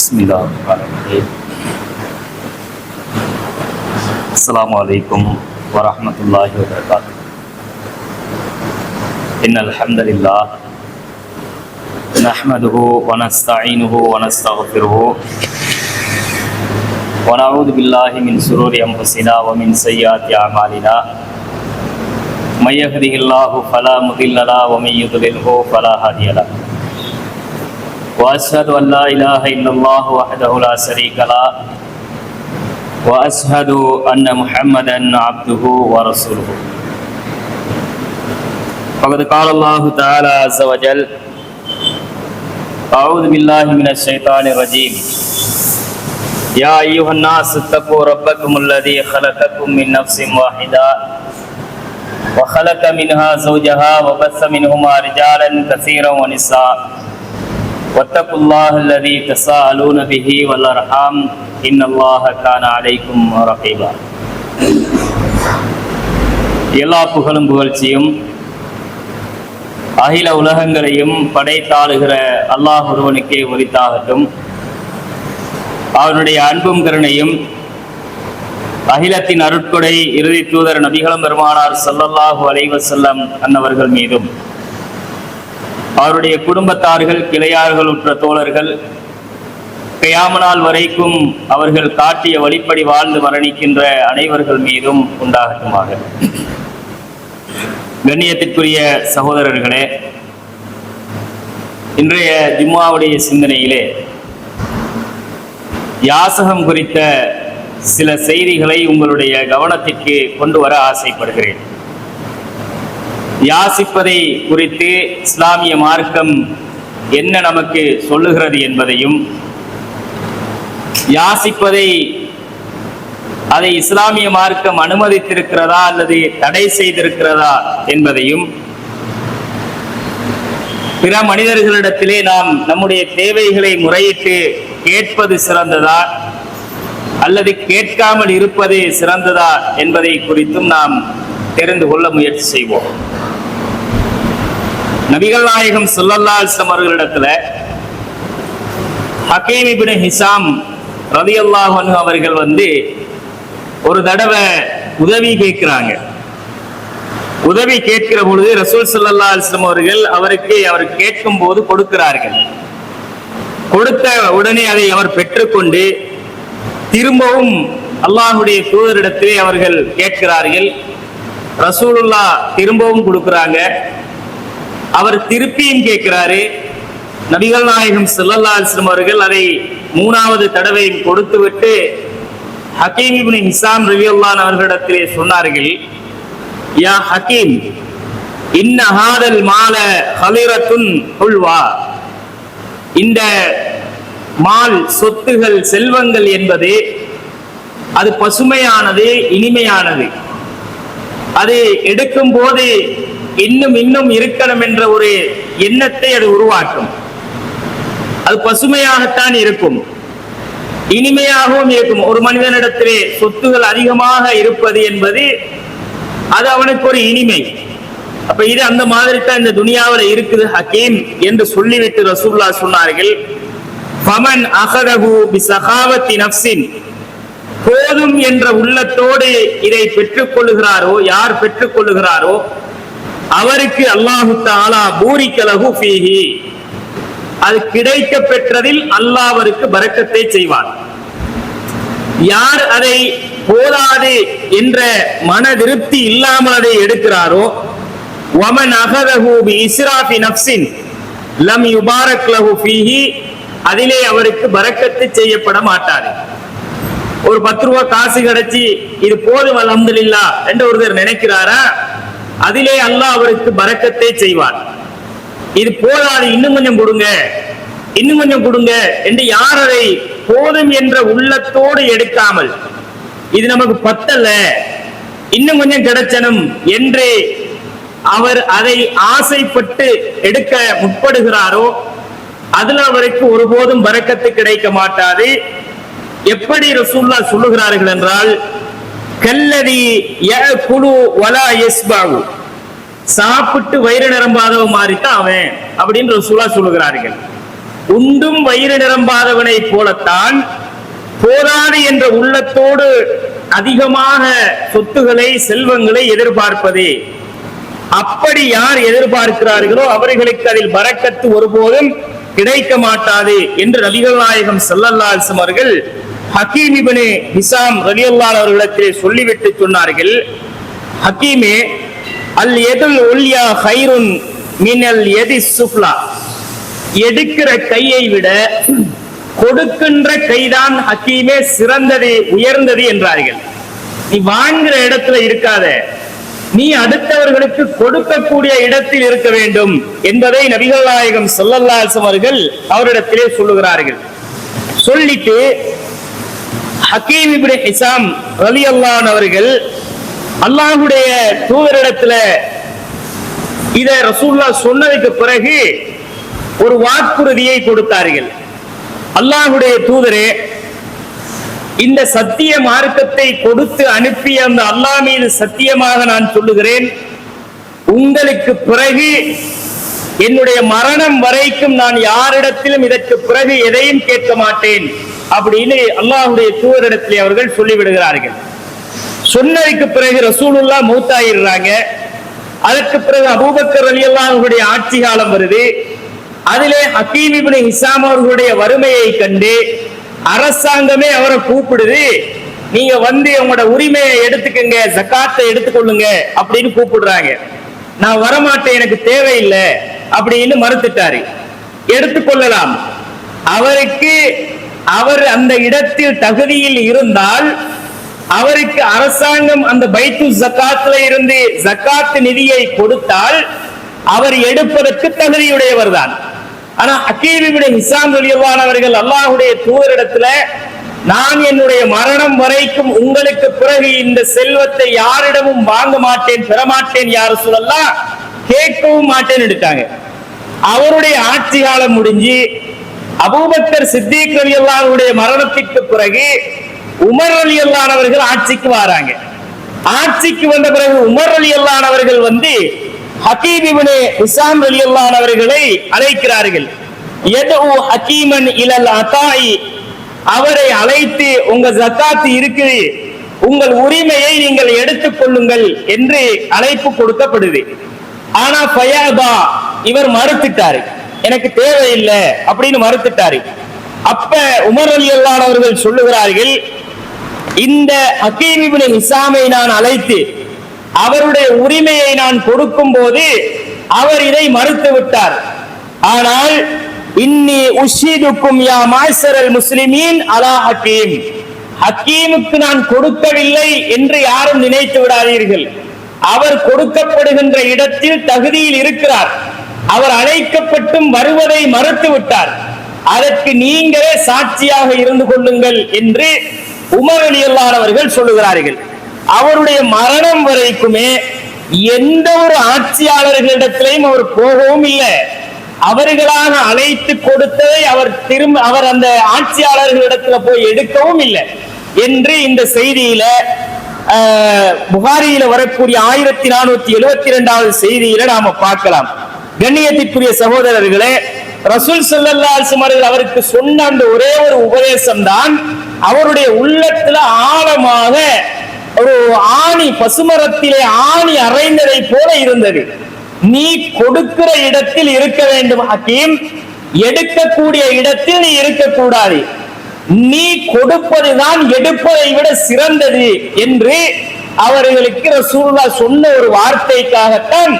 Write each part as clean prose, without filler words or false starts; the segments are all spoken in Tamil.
Bismillahirrahmanirrahim. Assalamualaikum warahmatullahi wabarakatuh. Innal hamdalillah nahmaduhu wa nasta'inuhu wa nastaghfiruhu wa na'udzu billahi min shururi anfusina wa min sayyiati a'malina. May yahdihillahu fala mudilla lahu wa may yudlilhu fala hadiya lahu. وأشهد أن لا إله إلا الله وحده لا شريك له وأشهد أن محمدا عبده ورسوله فقد قال الله تعالى عز وجل أعوذ بالله من الشيطان الرجيم يا أيها الناس اتقوا ربكم الذي خلقكم من نفس واحدة وخلق منها زوجها وبث منهما رجالا كثيرا ونساء واتقوا الله الذي تساءلون به والأرحام إن الله كان عليكم رقيبا. எல்லா புகழும் புகழ்ச்சியும் அகில உலகங்களையும் படைத்தாளுகிற அல்லாஹ் ஒருவனுக்கே உரித்தாகட்டும். அவனுடைய அன்பும் கருணையும் அகிலத்தின் அருட்கொடை இறுதி தூதர் நபிகளும் பெருமானார் ஸல்லல்லாஹு அலைஹி வஸல்லம் அன்னவர்கள் மீதும் அவருடைய குடும்பத்தார்கள் கிளையார்கள் உற்ற தோழர்கள் கியாம நாள் வரைக்கும் அவர்கள் காட்டிய வழிப்படி வாழ்ந்து மரணிக்கின்ற அனைவர்கள் மீதும் உண்டாகட்டுமாக. கண்ணியத்திற்குரிய சகோதரர்களே, இன்றைய ஜும்மாவுடைய சிந்தனையிலே யாசகம் குறித்த சில செய்திகளை உங்களுடைய கவனத்திற்கு கொண்டு வர ஆசைப்படுகிறேன். யாசிப்பதை குறித்து இஸ்லாமிய மார்க்கம் என்ன நமக்கு சொல்லுகிறது என்பதையும், யாசிப்பதை அதை இஸ்லாமிய மார்க்கம் அனுமதித்திருக்கிறதா அல்லது தடை செய்திருக்கிறதா என்பதையும், பிற மனிதர்களிடத்திலே நாம் நம்முடைய தேவைகளை முறையிட்டு கேட்பது சிறந்ததா அல்லது கேட்காமல் இருப்பது சிறந்ததா என்பதை குறித்தும் நாம் தெரிந்து கொள்ள முயற்சி செய்வோம். நபிகள் நாயகம் ஸல்லல்லாஹு அலைஹி வஸல்லம் அவர்களிடத்துல ஹக்கீம் இப்னு ஹிஷாம் ரலியல்லாஹு அன்ஹு அவர்கள் ஒரு தடவை உதவி கேட்கிறாங்க. உதவி கேட்கிற பொழுது ரசூல் ஸல்லல்லாஹு அலைஹி வஸல்லம் அவர்கள் அவர் கேட்கும் போது கொடுக்கிறார்கள். கொடுத்த உடனே அதை அவர் பெற்றுக்கொண்டு திரும்பவும் அல்லாஹ்வுடைய தூதரிடத்திலே அவர்கள் கேட்கிறார்கள். ரசூலுல்லாஹ் திரும்பவும் கொடுக்கிறாங்க. அவர் திருப்பியும் கேட்கிறாரு. நபிகள் நாயகம் ஸல்லல்லாஹு அலைஹி வஸல்லம் அவர்கள் அதை மூணாவது தடவையும் கொடுத்து விட்டு ஹக்கீம் இப்னு ஹிஷாம் ரலியல்லாஹு அன்ஹு அவர்களிடத்திலே சொன்னார்கள், யா ஹக்கீம், இன்ன ஹாதல் மால ஹலிரத்துன் ஹுல்வா, இந்த மால் சொத்துகள் செல்வங்கள் என்பது அது பசுமையானது, இனிமையானது. அது எடுக்கும் போது இன்னும் இன்னும் இருக்கணும் என்ற ஒரு எண்ணத்தை அது உருவாக்கும். அது பசுமையாகத்தான் இருக்கும், இனிமையாகவும் இருக்கும். ஒரு மனிதனிடத்திலே சொத்துகள் அதிகமாக இருப்பது என்பது அது அவனுக்கு ஒரு இனிமை. அப்ப இது அந்த மாதிரி தான் இந்த துனியாவில் இருக்குது ஹக்கீம் என்று சொல்லிவிட்டு ரசூலுல்லாஹ் சொன்னார்கள், ஃபமன் அகதஹு பிஸகாவத்தி நஃப்ஸின், போதும் என்ற உள்ளத்தோடு இதை பெற்றுக் கொள்ளுகிறாரோ, யார் பெற்றுக் கொள்ளுகிறாரோ அவருக்கு அல்லாஹு தஆலா பூரிக லஹு ஃபீஹி, அது கிடைக்க பெற்றதில் அல்லாஹ் அவருக்கு பரக்கத்தை செய்வார். யார் அதை போதாது என்ற மன திருப்தி இல்லாமல் அதை எடுக்கிறாரோ, வமன் அகதஹு பி இஸ்ராஃபி நஃப்ஸின் லம் யுபாரக் லஹு ஃபீஹி, அதிலே அவருக்கு பரக்கத்து செய்யப்பட மாட்டாது. ஒரு 10 ரூபாய் காசு கிடைச்சி இது போதும் அல்ஹம்துலில்லாஹ் என்று ஒருத்தர் நினைக்கிறாரா, அதிலே அல்லாஹ் அவருக்கு பரக்கத்தை செய்வார். இது போதாது, இன்னும் கொஞ்சம் கொடுங்க, இன்னும் கொஞ்சம் கொடுங்க என்று யார் அதை போதும் என்ற உள்ளத்தோடு எடுக்காமல், இது நமக்கு பத்தல, இன்னும் கொஞ்சம் கிடைச்சனும் என்று அவர் அதை ஆசைப்பட்டு எடுக்க முற்படுகிறாரோ அதுல அவருக்கு ஒருபோதும் பரக்கத்து கிடைக்க மாட்டாது. எப்படி ரசூலுல்லாஹ் சொல்லுகிறார்கள் என்றால், கல்லதி யஅகுலு வலா யஸ்பஉ, சாப்பிட்டு வயிறு நிரம்பாதவ மாதிரிதான் அவன் அப்படின்னு ரசூலுல்லாஹ் சொல்லுகிறார்கள். உண்டும் வயிறு நிரம்பாதவனை போலத்தான் போதாது என்ற உள்ளத்தோடு அதிகமாக சொத்துக்களை செல்வங்களை எதிர்பார்ப்பதே. அப்படி யார் எதிர்பார்க்கிறார்களோ அவர்களுக்கு அதில் பரக்கத்து ஒருபோதும் கிடைக்க மாட்டாது என்று நபிகள் நாயகம் ஸல்லல்லாஹு அலைஹி வஸல்லம் அவர்கள் ஹக்கீம் இப்னு ஹிஸாம் ரலியல்லாஹு அன்ஹு அவர்களிடத்திலே சொல்லிவிட்டு சொன்னார்கள், ஹக்கீமே, அல் யதுல் உல்யா கைருன் மினல் யதிஸ் சுஃப்லா. எடுக்கிற கையை விட கொடுக்கின்ற கைதான் ஹக்கீமே சிறந்தது, உயர்ந்தது என்றார்கள். நீ வாங்குற இடத்துல இருக்காத, நீ அடுத்தவர்களுக்கு கொடுக்கக்கூடிய இடத்தில் இருக்க வேண்டும் என்பதை நபிகள் நாயகம் ஸல்லல்லாஹு அலைஹி வஸல்லம் அவர்கள் அவரிடத்திலே சொல்லுகிறார்கள். சொல்லிட்டு ஹக்கீம் இப்னு ஹிஸாம் ரலியல்லாஹு அன்ஹு அவர்கள் அல்லாஹ்வுடைய தூதரிடத்துல இத ரசூலுல்லாஹ் சொன்னதுக்கு பிறகு ஒரு வாக்குறுதியை கொடுத்தார்கள். அல்லாஹ்வுடைய தூதரே, இந்த சத்திய மார்க்கத்தை கொடுத்து அனுப்பிய அந்த அல்லாஹ் மீது சத்தியமாக நான் சொல்லுகிறேன், உங்களுக்கு பிறகு என்னுடைய மரணம் வரைக்கும் நான் யாரிடத்திலும் இதற்கு பிறகு எதையும் கேட்க மாட்டேன் அப்படின்னு அல்லாஹ்வுடைய தூதரிடத்திலே அவர்கள் சொல்லிவிடுகிறார்கள். சொன்னதுக்கு பிறகு ரசூலுல்லாஹ் மௌத்தாயிடுறாங்க. அதற்கு பிறகு அபூபக்கர் ரலியல்லாஹு அன்ஹுடைய ஆட்சி காலம் வருது. அதிலே ஹக்கீம் இப்னு ஹிஸாம் அவர்களுடைய வறுமையை கண்டு அரசாங்கமே அவரை கூப்பிடுது, நீங்க வந்து உங்களோட உரிமையை எடுத்துக்கங்க, ஜகாத்தை எடுத்துக்கொள்ளுங்க அப்படின்னு கூப்பிடுறாங்க. நான் வரமாட்டேன், எனக்கு தேவையில்லை அப்படின்னு மறுத்துட்டாரு. எடுத்துக்கொள்ளலாம். அவர் அந்த இடத்தில் தகுதியில் இருந்தால் அவருக்கு அரசாங்கம் அந்த பைத்து ஜகாத்துல இருந்து ஜகாத் நிதியை கொடுத்தால் அவர் எடுப்பதற்கு தகுதியுடையவர் தான். ஆனா ஹக்கீம் இப்னு ஹிஸாம் ரலியல்லாஹு அன்ஹு அவர்கள் அல்லாஹ்வுடைய தூதரிடத்துல, நான் என்னுடைய மரணம் வரைக்கும் உங்களுக்கு பிறகு இந்த செல்வத்தை யாரிடமும் வாங்க மாட்டேன், பெறமாட்டேன், யா ரசூலல்லாஹ், கேட்கவும் மாட்டேன் எடுத்தாங்க. அவருடைய ஆட்சி காலம் முடிஞ்சு அபூபக்கர் சித்திக் ரலியல்லாஹு அன்ஹுடைய மரணத்திற்கு பிறகு உமர் ரலியல்லாஹு அன்ஹு அவர்கள் ஆட்சிக்கு வராங்க. ஆட்சிக்கு வந்த பிறகு உமர் ரலியல்லாஹு அன்ஹு அவர்கள் வந்து ஹக்கீம் இப்னு ஹிஸாம் ரலியல்லாஹு அன்ஹு அவர்களை அழைக்கிறார்கள். யதுஉ ஹக்கீமன் இலல் அதாஇ, அவரை அழைத்து உங்க ஜகாத் இருக்குது, உங்கள் உரிமையை நீங்கள் எடுத்துக் கொள்ளுங்கள் என்று அழைப்பு கொடுக்கப்படுது. ஆனா ஃபயாபா, இவர் மறுத்துட்டாரு, எனக்கு தேவையில்லை அப்படின்னு மறுத்துட்டாரு. அப்ப உமர் ரலியல்லாஹு அன்ஹு அவர்கள் சொல்லுகிறார்கள், இந்த ஹக்கீம் இப்னு ஹிஸாமை நான் அழைத்து அவருடைய உரிமையை நான் கொடுக்கும் போது அவர் இதை மறுத்து விட்டார். ஆனால் இன்னி உஷீதுக்கும் யா மாஸரல் முஸ்லிமீன் அலா ஹக்கீம், ஹக்கீமுக்கு நான் கொடுக்கவில்லை என்று யாரும் நினைத்து விடாதீர்கள். அவர் கொடுக்கப்படுகின்ற இடத்தில் தகுதியில் இருக்கிறார். அவர் அழைக்கப்பட்டும் வருவதை மறுத்து விட்டார். அதற்கு நீங்களே சாட்சியாக இருந்து கொள்ளுங்கள் என்று உமர் ரலியல்லாஹு அன்ஹு அவர்கள் சொல்லுகிறார்கள். அவருடைய மரணம் வரைக்குமே எந்த ஒரு ஆட்சியாளர்களிடத்திலையும் அவர் போகவும் இல்லை. அவர்களாக அழைத்து கொடுத்ததை அவர் அந்த ஆட்சியாளர்களிடத்துல போய் எடுக்கவும் இல்லை என்று இந்த செய்தியில புகாரியில வரக்கூடிய 1472வது செய்தியில நாம பார்க்கலாம். கண்ணியத்திற்குரிய சகோதரர்களே, ரசூல் ஸல்லல்லாஹு அலைஹி வஸல்லம் அவர்கள் அவருக்கு சொன்ன அந்த ஒரே ஒரு உபதேசம் தான் அவருடைய உள்ளத்துல ஆழமாக ஒரு ஆணி, பசுமரத்திலே ஆணி அறைந்ததை போல இருந்தது. நீ கொடுக்கிற இடத்தில் இருக்க வேண்டும் ஹக்கீம், எடுக்கக்கூடிய இடத்தில் நீ இருக்கக்கூடாது. நீ கொடுப்பதுதான் எடுப்பதை விட சிறந்தது என்று அவர்களுக்கு ரசூலுல்லாஹ் சொன்ன ஒரு வார்த்தைக்காகத்தான்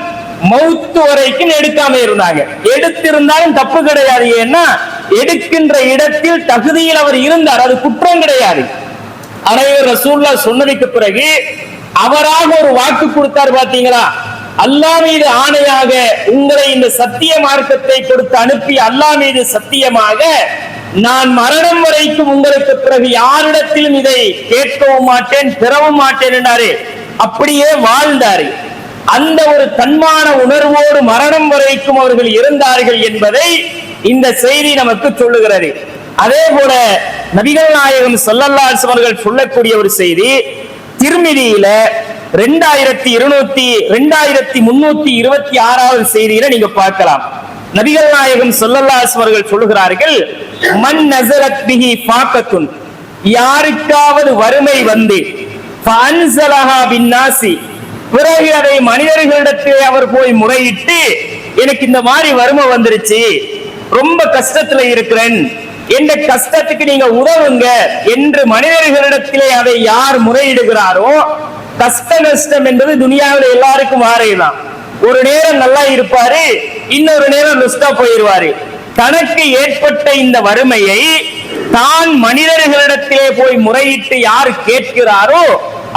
மௌத்து வரைக்கும் எடுக்காம இருந்தாங்க. எடுத்திருந்தாலும் தப்பு கிடையாது, ஏன்னா எடுக்கின்ற இடத்தில் தகுதியில் அவர் இருந்தார், அது குற்றம் கிடையாது. ஆனால் ரசூலுல்லாஹ் சொன்னதுக்கு பிறகு அவராக ஒரு வாக்கு கொடுத்தார். பாத்தீங்களா, அல்லாஹ் மீது ஆணையாக உங்களை இந்த சத்திய மார்க்கத்தை கொடுத்து அனுப்பி அல்லாஹ் மீது சத்தியமாக நான் மரணம் வரைக்கும் உங்களுக்கு பிறகு யாரிடத்திலும் இதை கேட்கவும் மாட்டேன், பெறவும் மாட்டேன் என்றாரு. அப்படியே வாழ்ந்தாரு. அந்த ஒரு தன்மான உணர்வோடு மரணம் வரைக்கும் அவர்கள் இருந்தார்கள் என்பதை இந்த செய்தி நமக்கு சொல்லுகிறது. அதே போல நபிகள் நாயகம் ஸல்லல்லாஹு அலைஹி வஸல்லம் அவர்கள் சொல்லக்கூடிய ஒரு செய்தி திர்மிதியில 2326வது செய்தியில நீங்க பார்க்கலாம். நபிகள் நாயகம் ஸல்லல்லாஹு அலைஹி அவர்கள் சொல்லுகிறார்கள், மன் நஸலத் பிஹி ஃபாக்கத்துன், யாருக்காவது வறுமை வந்து ஃபஅன்ஸலஹா பின்னாசி, பிறகு அதை மனிதர்களிடத்திலே அவர் போய் முறையிட்டு, எனக்கு இந்த மாதிரி வறுமை வந்துருச்சு, ரொம்ப கஷ்டத்துல இருக்கிறேன், எந்த கஷ்டத்துக்கு நீங்க உதவுங்க என்று மனிதர்களிடத்திலே அதை யார் முறையிடுகிறாரோ, கஷ்ட நஷ்டம் என்பது துனியாவில் எல்லாருக்கும் மாறிதான். ஒரு நேரம் நல்லா இருப்பாரு, இன்னொரு நேரம் நஷ்டா போயிருவாரு. தனக்கு ஏற்பட்ட இந்த வறுமையை தான் மனிதர்களிடத்திலே போய் முறையிட்டு யார் கேட்கிறாரோ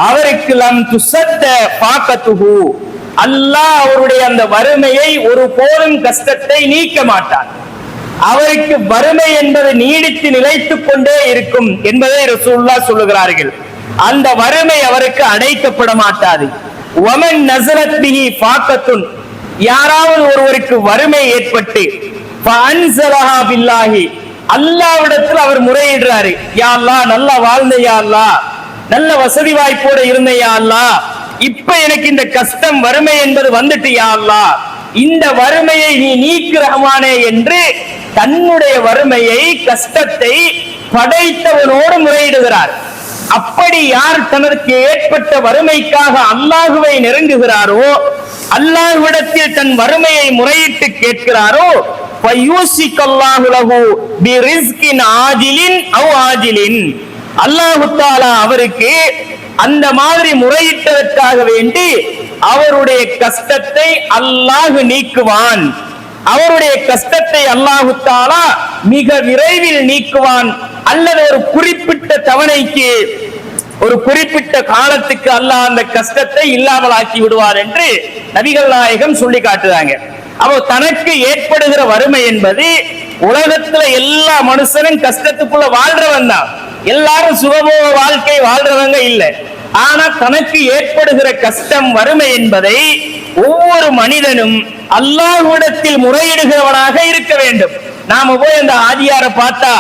அவருக்கு லம் துசத்த பாக்கத்துஹு, அல்லாஹ் அவருடைய அந்த வறுமையை ஒரு போதும் கஷ்டத்தை நீக்க மாட்டார். அவருக்கு வறுமை என்பது நீடித்து நிலைத்துக் கொண்டே இருக்கும் என்பதை ரசூலுல்லாஹ் சொல்லுகிறார்கள். அந்த வறுமை அவருக்கு அடைக்கப்பட மாட்டாது. வமன் நஸலத் பிஹி ஃபாக்கத்துன், யாராவது ஒருவருக்கு வறுமை ஏற்பட்டு ஃபஅன்ஸலஹா பில்லாஹி, அல்லாஹ்விடத்தில் அவர் முறையிடுறாரு, யா அல்லாஹ் நல்லா வாழ்ந்த, யா அல்லாஹ் நல்ல வசதி வாய்ப்போட இருந்த, யா அல்லாஹ் இப்ப எனக்கு இந்த கஷ்டம் வறுமை என்பது வந்துட்டு, யா அல்லாஹ் இந்த வறுமையை நீ நீக்கு ரஹ்மானே என்று தன்னுடைய வறுமையை கஷ்டத்தை படைத்தவனோடு முறையிடுகிறார். அப்படி யார் தனக்கு ஏற்பட்ட வறுமைக்காக அல்லாஹுவை நெருங்குகிறாரோ, அல்லாஹ்விடத்தில் தன் வறுமையை முறையிட்டு கேட்கிறாரோ, ஃபயூசிகல்லாஹு லஹு பிரிஸ்கின் ஆஜிலின் அவ் ஆஜிலின், அல்லாஹ் தஆலா அவருக்கு அந்த மாதிரி முறையிட்டதற்காக வேண்டி அவருடைய கஷ்டத்தை அல்லாஹ் நீக்குவான். அவருடைய கஷ்டத்தை அல்லாஹ் தஆலா மிக விரைவில் நீக்குவான். அல்லது ஒரு குறிப்பிட்ட தவணைக்கு, ஒரு குறிப்பிட்ட காலத்துக்கு அல்லாஹ் அந்த கஷ்டத்தை இல்லாமல் ஆக்கி விடுவார் என்று நபிகள் நாயகம் சொல்லி காட்டுறாங்க. அப்போ தனக்கு ஏற்படுகிற வறுமை என்பது, உலகத்துல எல்லா மனுஷனும் கஷ்டத்துக்குள்ள வாழ்றவன் தான், எல்லாரும் சுகபோக வாழ்க்கை வாழ்றவங்க இல்லை. ஆனா தனக்கு ஏற்படுகிற கஷ்டம் வறுமை என்பதை ஒவ்வொரு மனிதனும் அல்லாஹ்விடத்தில் முறையிடுகிறவனாக இருக்க வேண்டும். நாம போய் அந்த ஆதியார பார்த்தா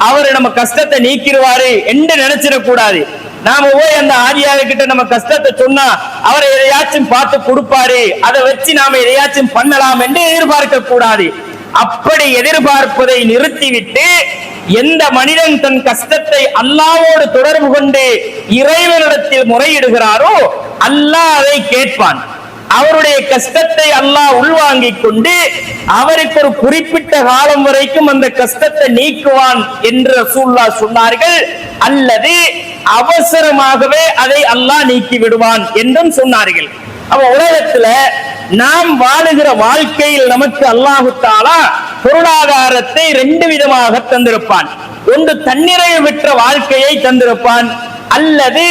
அவர் நம்ம கஷ்டத்தை நீக்கிடுவாரு என்று நினைச்சிடக்கூடாது. நாம போய் அந்த ஆதியார்கிட்ட நம்ம கஷ்டத்தை சொன்னா அவர் எதையாச்சும் பார்த்து கொடுப்பாரு, அதை வச்சு நாம எதையாச்சும் பண்ணலாம் என்று எதிர்பார்க்க கூடாது. அப்படி எதிர்பார்ப்பதை நிறுத்திவிட்டு எந்த மனிதன் தன் கஷ்டத்தை அல்லாஹ்வோடு தொடர்பு கொண்டு இறைவனிடத்தில் முறையிடுகிறாரோ அல்லாஹ் அதை கேட்பான். அவருடைய கஷ்டத்தை அல்லாஹ் உள்வாங்கிக் கொண்டு அவருக்கு ஒரு குறிப்பிட்ட காலம் வரைக்கும் அந்த கஷ்டத்தை நீக்குவான் என்று ரசூலுல்லாஹ் சொன்னார்கள். அல்லது அவசரமாகவே அதை அல்லாஹ் நீக்கி விடுவான் என்றும் சொன்னார்கள். அப்ப உலகத்துல நாம் வாழுகிற வாழ்க்கையில் நமக்கு அல்லாஹ் தஆலா பொருளாதாரத்தை ரெண்டு விதமாக தந்திருப்பான். ஒன்று தன்னிறைவு பெற்ற வாழ்க்கையை தந்திருப்பான், அல்லது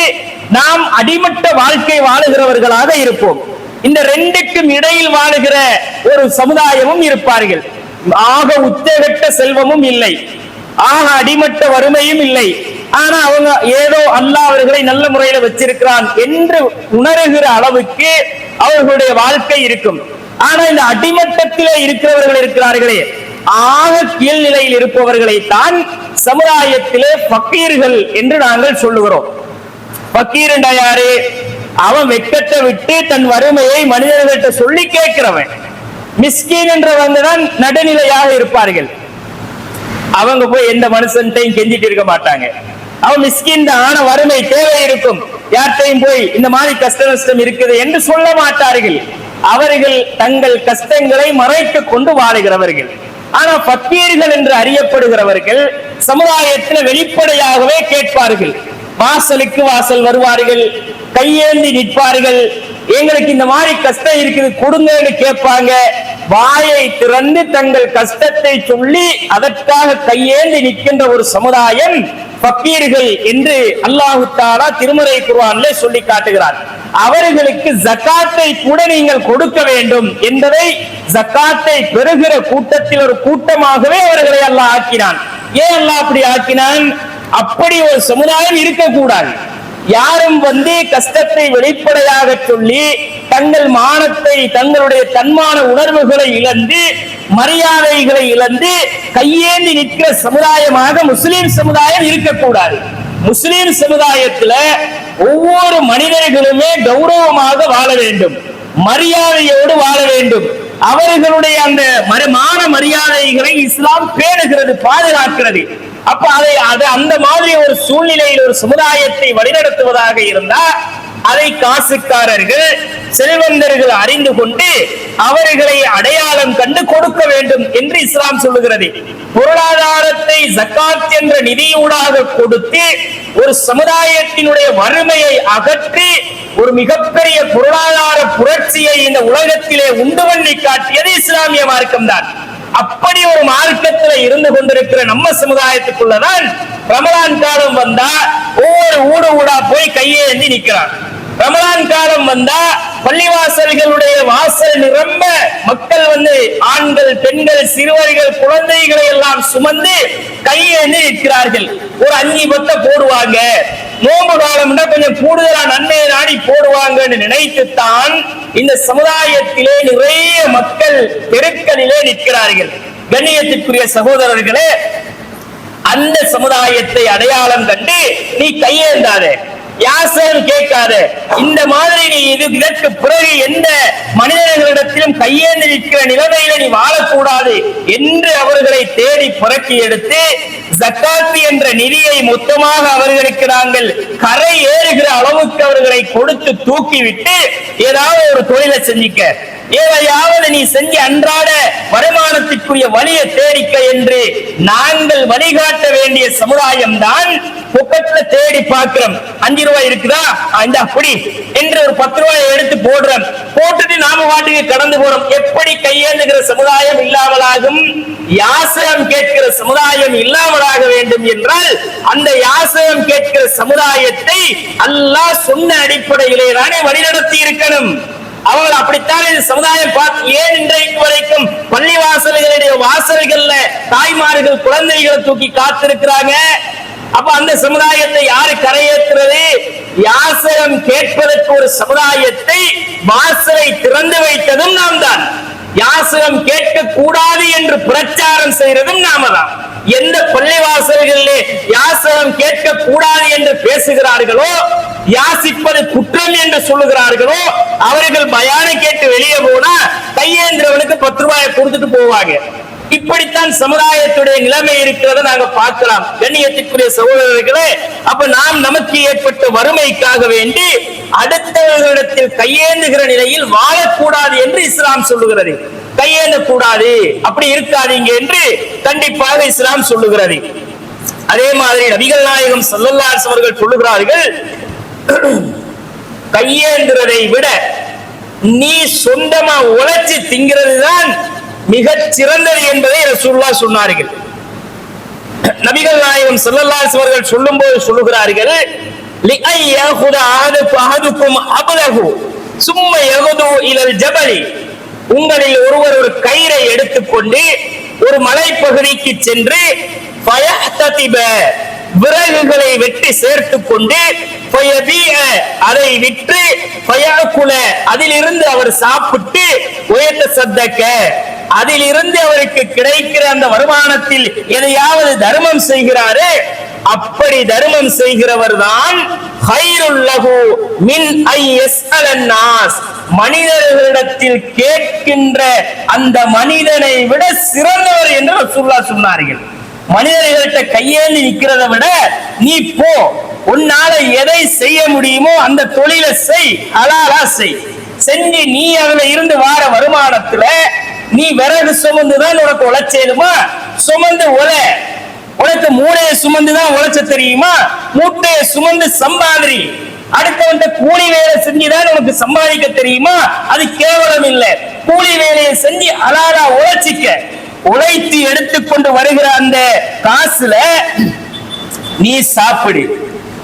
நாம் அடிமட்ட வாழ்க்கை வாழுகிறவர்களாக இருப்போம். இந்த ரெண்டுக்கும் இடையில் வாழுகிற ஒரு சமுதாயமும் இருப்பார்கள். ஆக உச்சகட்ட செல்வமும் இல்லை, ஆக அடிமட்ட வறுமையும் இல்லை. ஆனா அவங்க ஏதோ அல்லாஹ் அவர்களை நல்ல முறையில வச்சிருக்கிறான் என்று உணர்கிற அளவுக்கு அவர்களுடைய வாழ்க்கை இருக்கும். ஆனா இந்த அடிமட்டத்திலே இருக்கிறவர்கள் இருக்கிறார்களே, ஆக கீழ்நிலையில் இருப்பவர்களை தான் சமுதாயத்திலே ஃபக்கீர்கள் என்று நாங்கள் சொல்லுகிறோம். ஃபக்கீர் என்றா யாரு? அவன் வெட்கத்தை விட்டு தன் வறுமையை மனிதர்கள்ட்ட சொல்லி கேட்கிறவன். மிஸ்கீன் என்றவங்க தான் நடுநிலையாக இருப்பார்கள். அவங்க போய் எந்த மனுஷன்ட்டையும் கெஞ்சிட்டு இருக்க மாட்டாங்க. அவன் மிஸ்கின் தான், ஆன வறுமை தேவை இருக்கும், யார்கிட்டையும் போய் இந்த மாதிரி கஷ்ட நஷ்டம் இருக்குது என்று சொல்ல மாட்டார்கள். அவர்கள் தங்கள் கஷ்டங்களை மறைத்து கொண்டு வாழுகிறவர்கள். ஆனா ஃபக்கீர்கள் என்று அறியப்படுகிறவர்கள் சமுதாயத்தில் வெளிப்படையாகவே கேட்பார்கள். வாசலுக்கு வாசல் வருவார்கள், கையேந்தி நிற்பார்கள், எங்களுக்கு இந்த மாதிரி கஷ்டம் இருக்குது கொடுங்கன்னு கேட்பாங்க. வாயை திறந்து தங்கள் கஷ்டத்தை சொல்லி அதற்காக கையேந்தி நிற்கின்ற ஒரு சமுதாயம் ஃபக்கீர்கள் என்று அல்லாஹ் தஆலா திருமறை குர்ஆனிலே சொல்லி காட்டுகிறார். அவர்களுக்கு ஜகாத்தை கூட நீங்கள் கொடுக்க வேண்டும் என்பதை ஜகாத்தை பெறுகிற கூட்டத்தில் ஒரு கூட்டமாகவே அவர்களை அல்லாஹ் ஆக்கினான். ஏன் அல்லாஹ் அப்படி ஆக்கினான்? அப்படி ஒரு சமுதாயம் இருக்கக்கூடாது. யாரும் வந்து கஷ்டத்தை வெளிப்படையாக சொல்லி தங்கள் மானத்தை, தங்களுடைய தன்மான உணர்வுகளை இழந்து, மரியாதைகளை இழந்து கையேந்தி நிற்கிற சமுதாயமாக முஸ்லிம் சமுதாயம் இருக்கக்கூடாது. முஸ்லிம் சமுதாயத்துல ஒவ்வொரு மனிதர்களுமே கௌரவமாக வாழ வேண்டும், மரியாதையோடு வாழ வேண்டும். அவர்களுடைய அந்த மான மரியாதைகளை இஸ்லாம் பேணுகிறது, பாதுகாக்கிறது. அப்ப அதை அந்த மாதிரி ஒரு சூழ்நிலையில் ஒரு சமுதாயத்தை வழிநடத்துவதாக இருந்தா அதை காசுக்காரர்கள் செல்வந்தர்கள் அறிந்து கொண்டு அவர்களை அடையாளம் கண்டு கொடுக்க வேண்டும் என்று இஸ்லாம் சொல்லுகிறது. பொருளாதாரத்தை ஜக்காத் என்ற நிதியூடாக கொடுத்து ஒரு சமுதாயத்தினுடைய வறுமையை அகற்றி ஒரு மிகப்பெரிய பொருளாதார புரட்சியை இந்த உலகத்திலே உண்டு பண்ணி காட்டியது இஸ்லாமிய மார்க்கம் தான். அப்படி ஒரு மார்க்கத்தில் இருந்து கொண்டிருக்கிற நம்ம சமுதாயத்துக்குள்ளதான் ரமலான் காலம் வந்தா ஒவ்வொரு ஊடா போய் கையேந்தி நிற்கிறான். ரமலான் காலம் வந்தா பள்ளிவாசல்களுடைய வாசல் நிரம்ப மக்கள் ஆண்கள், பெண்கள், சிறுவர்கள், குழந்தைகளை எல்லாம் சுமந்து கையேந்தி நிற்கிறார்கள். ஒரு 5 பத்தை போடுவாங்க, நோம்பு காலம் கொஞ்சம் கூடுதலா நன்மையை நாடி போடுவாங்கன்னு நினைத்துத்தான் இந்த சமுதாயத்திலே நிறைய மக்கள் தெருக்களிலே நிற்கிறார்கள். கண்ணியத்திற்குரிய சகோதரர்களே, அந்த சமுதாயத்தை அடையாளம் கண்டு நீ கையேந்தாதே, யாசகம் கேட்காத. இந்த மாதிரி நீ இதற்கு பிறகு எந்த மனிதர்களிடத்திலும் கையேந்தி நிற்கிற நிலைமையில நீ வாழக்கூடாது என்று அவர்களை தேடி புரட்டி எடுத்து ஜக்காத் என்ற நிதியை மொத்தமாக அவர்களுக்கு நாங்கள் கரை ஏறுகிற அளவுக்கு அவர்களை கொடுத்து தூக்கிவிட்டு ஏதாவது ஒரு தொழிலை செஞ்சிக்க, ஏதையாவது நீ செஞ்சு அன்றாட வருமானத்திற்குரிய வழியை தேடிக்க என்று நாங்கள் வழிகாட்ட வேண்டிய சமுதாயம் தான் பொக்கெட்ல தேடி பார்க்கிறோம். 5 ரூபாய் இருக்குதா, இந்த அப்படி என்று ஒரு 10 ரூபாயை எடுத்து போடுறோம், போட்டுட்டு நாம வாட்டுக்கு கடந்து போறோம். எப்படி கையேந்துகிற சமுதாயம் இல்லாமலாகும்? யாசகம் கேட்கிற சமுதாயம் இல்லாமலாக வேண்டும் என்றால் அந்த யாசகம் கேட்கிற சமுதாயத்தை அல்லாஹ் சொன்ன அடிப்படையிலே தானே வழிநடத்தி இருக்கணும். அவங்க அப்படித்தான் இந்த சமுதாயம் பார்த்து ஏன் இன்றைக்கு வரைக்கும் பள்ளி வாசல்களுடைய வாசல்கள்ல தாய்மார்கள் குழந்தைகளை தூக்கி காத்திருக்கிறாங்க. அப்ப அந்த சமுதாயத்தை யாரு கரையேற்றுறது? யாசகம் கேட்பதற்கு ஒரு சமுதாயத்தை வாசலை திறந்து வைத்ததும் நாம் தான். யாசகம் கேட்க கூடாது என்று பிரச்சாரம் செய்யறதும் நாம தான். எந்த பள்ளிவாசல்களிலே யாசகம் கேட்க கூடாது என்று பேசுகிறார்களோ, யாசிப்பது குற்றம் என்று சொல்லுகிறார்களோ, அவர்கள் பயானை கேட்டு வெளியே போனா கையேந்திரவனுக்கு 10 ரூபாயை கொடுத்துட்டு போவாங்க. இப்படித்தான் சமுதாயத்துடைய நிலைமை இருக்கிறத நாங்க பார்க்கலாம். கண்ணியத்திற்குரிய சகோதரர்களே, அப்ப நாம் நமக்கு ஏற்பட்ட வறுமைக்காக வேண்டி அடுத்தவர்களிடத்தில் கையேந்துகிற நிலையில் வாழக்கூடாது என்று இஸ்லாம் சொல்லுகிறது. கையேந்த கூடாது, அப்படி இருக்காதீங்க என்று கண்டிப்பாக இஸ்லாம் சொல்லுகிறது. அதே மாதிரி நபிகள் நாயகம் ஸல்லல்லாஹு அலைஹி வஸல்லம் சொல்லுகிறார்கள், கையேந்துறதை விட நீ சொந்தமா உழைச்சி திங்கிறது தான் மிக சிறந்தது என்பதை ரசூலுல்லாஹ் சொன்னார்கள். நபிகள் நாயகம் ஸல்லல்லாஹு அலைஹி வஸல்லம் சொல்லும்போது சொல்லுகிறார்கள், லிஅய்யஹுத அஹதுக்கும் அபலஹு சும்ம யகுது இலல் ஜபலி, உங்களில் ஒருவர் ஒரு கயிறை எடுத்துக்கொண்டு ஒரு மலைப்பகுதிக்கு சென்று ஃபயஹ்ததிப, விறகுகளை வெட்டி சேர்த்துக் கொண்டு அதை விற்று அதிலிருந்து அவர் சாப்பிட்டு உயர்த்த அதிலிருந்து அவருக்கு கிடைக்கிற அந்த வருமானத்தில் எதையாவது தர்மம் செய்கிறாரே, அப்படி தர்மம் செய்கிறவர் தான் மனிதர்களிடத்தில் கேட்கின்ற அந்த மனிதனை விட சிறந்தவர் என்று ரசூலுல்லாஹ் சொன்னார்கள். மனிதர்கள்ட்ட கையேந்தி நிக்கிறத விட நீ போ, உன்னால எதை செய்ய முடியுமோ அந்த தொழிலை செய், ஹலாலா செய். செஞ்சு நீ அதுல இருந்து வார வருமானத்துல நீ விறகு சுமந்துதான் உனக்கு உழைச்சேலுமா, சுமந்து உலை. உனக்கு மூளையை சுமந்துதான் உழைச்ச தெரியுமா, மூட்டையை சுமந்து சம்பாதிரி. அடுத்தவன் கூலி வேலை செஞ்சுதான் உனக்கு சம்பாதிக்க தெரியுமா, அது கேவலம் இல்லை. கூலி வேலையை செஞ்சு ஹலாலா உழைச்சிக்க. உழைத்து எடுத்துக்கொண்டு வருகிற அந்த காசுல நீ சாப்பிடு,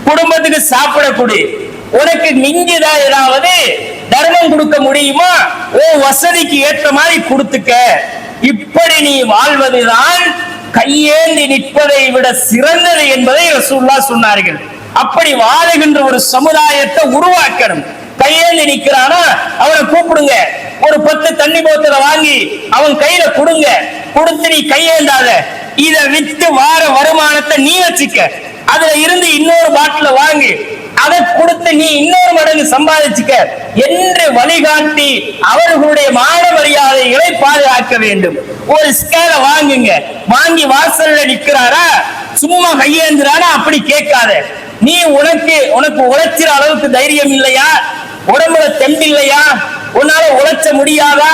குடும்பத்துக்கு சாப்பிட கொடு. உனக்கு மிஞ்சிதான் ஏதாவது தர்மம் கொடுக்க முடியுமா, ஓ வசதிக்கு ஏற்ற மாதிரி கொடுத்துக்க. இப்படி நீ வாழ்வதுதான் கையேந்தி நிற்பதை விட சிறந்தது என்பதை ரசூலுல்லாஹ் சொன்னார்கள். அப்படி வாழுகின்ற ஒரு சமுதாயத்தை உருவாக்கணும். கையேந்தி நிக்கிறானா அவனை கூப்பிடுங்க, ஒரு 10 தண்ணி போத்தலை வாங்கி அவன் கையில கொடுங்க. கொடுத்து நீ கையேந்தாத, இதை வித்து வார வருமானத்தை நீ வச்சுக்க. அதுல இருந்து இன்னொரு பாட்டில வாங்கி அதை கொடுத்து நீ இன்னொரு மடங்கு சம்பாதிச்சுக்க என்று வழிகாட்டி அவர்களுடைய மான மரியாதைகளை பாதுகாக்க வேண்டும். ஒரு ஸ்கேல வாங்குங்க, வாங்கி வாசல்ல நிக்கிறாரா சும்மா கையேந்திரானா அப்படி கேட்காத. நீ உனக்கு உழைச்சிற அளவுக்கு தைரியம் இல்லையா, உடம்புல தெம்பில்லையா, உன்னால உழைச்ச முடியாதா,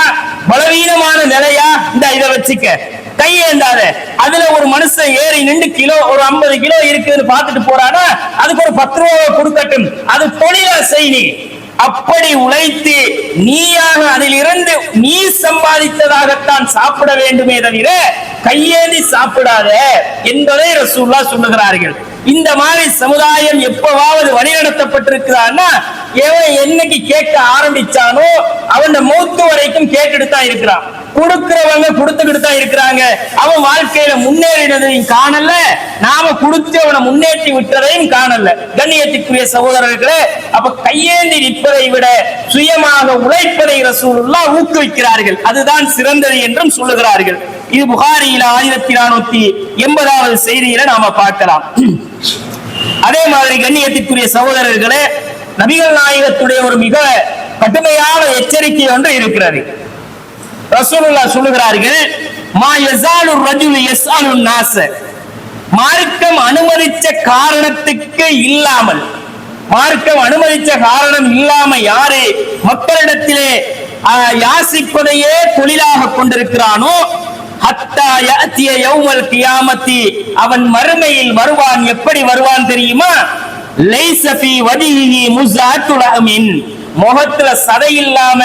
பலவீனமான நிலையா, இந்த இதை வச்சுக்க, கையேந்தாத. அதுல ஒரு மனுஷன் ஏறி நின்று கிலோ ஒரு 50 கிலோ இருக்குன்னு பார்த்துட்டு போறானா அதுக்கு ஒரு 10 ரூபாய் கொடுக்கட்டும், அது தொழிலா செய். அப்படி உழைத்து நீயாக அதில் இருந்து நீ சம்பாதித்ததாகத்தான் சாப்பிட வேண்டுமே தவிர கையேந்தி சாப்பிடாத என்பதை ரசூலுல்லாஹ் சொல்லுகிறார்கள். இந்த மாதிரி சமுதாயம் எப்பவாவது வழிநடத்தப்பட்டிருக்கிறான்னா எவன் என்னைக்கு கேட்க ஆரம்பிச்சானோ அவன் மௌத்து வரைக்கும் கேட்டுட்டு தான் இருக்கிறான். கொடுக்கிறவங்க கொடுத்துக்கிட்டு தான் இருக்கிறாங்க. அவன் வாழ்க்கையில முன்னேறினதையும் காணல, நாம கொடுத்து அவனை முன்னேற்றி விட்டதையும் காணல. கண்ணியத்திற்குரிய சகோதரர்களே, அப்ப கையேந்தி நிற்பதை விட சுயமாக உழைப்பதை ரசூலுல்லாஹ் ஊக்குவிக்கிறார்கள். அதுதான் சிறந்தது என்றும் சொல்லுகிறார்கள். இது புகாரியில 1480வது செய்தியில நாம பார்க்கலாம். அதே மாதிரி கண்ணியத்திற்குரிய சகோதரர்களே, நபிகள் நாயகத்துடைய ஒரு மிக கடுமையான எச்சரிக்கை ஒன்று இருக்கிறது. ரசூலுல்லாஹ் சொல்லுகிறார்கள், மா யஸாலு ரஜுலு யஸ்அலு நாஸ, மார்க்கம் அனுமதிச்ச காரணத்துக்கு இல்லாமல், மார்க்கம் அனுமதிச்ச காரணம் இல்லாம யாரு மக்களிடத்திலே யாசிப்பதையே தொழிலாக கொண்டிருக்கிறானோ ஹத்தா யஅதிய யௌமல் கியாமத்தி, அவன் மறுமையில் வருவான். எப்படி வருவான் தெரியுமா? லைஸ ஃபீ வஜிஹி முஸாத்துல் அமின், முகத்துல சதை இல்லாம